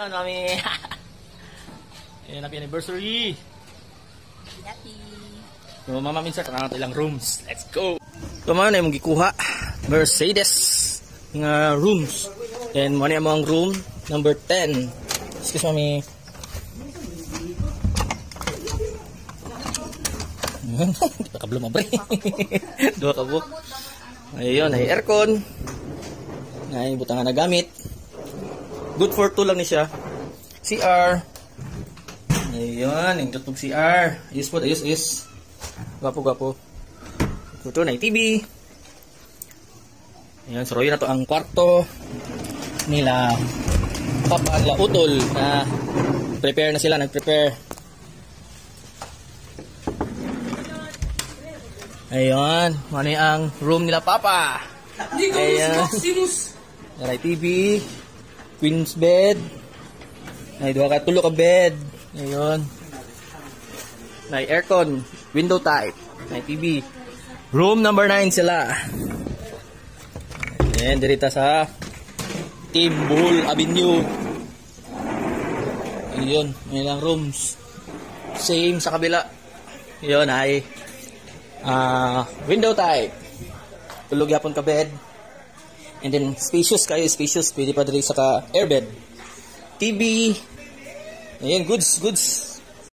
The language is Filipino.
Mami. Ayan, happy anniversary. Happy. So, mama minsan, karang ilang rooms. Let's go. So, mga na yung gikuha. Mercedes. Nga rooms. And muna mo ang room number 10. Excuse mami. Kablo mabre. Dua kabo. Ayun, ay aircon. Ay butangan na gamit. Good for 2 lang ni siya. CR. Ayun, yung tutog CR. Ayos po, ayos. Gapo. Ito na yung TV. Ayun, so yun na to ang kwarto nila Papa La Utol na prepare na sila, nag-prepare. Ayun, ano ang room nila Papa. Ayun. May TV, queen's bed. May dua ka tulo ka bed. Ayun. May aircon, window type. May TV. Room number 9 sila. Ayan, dirita sa Team Bull Avenue. Ayun, may lang rooms. Same sa kabila. Ayun ay window type. Tulog yapon ka bed. And then spacious kayo, spacious. Pwede pa diri sa ka airbed. TV. Ayan, goods.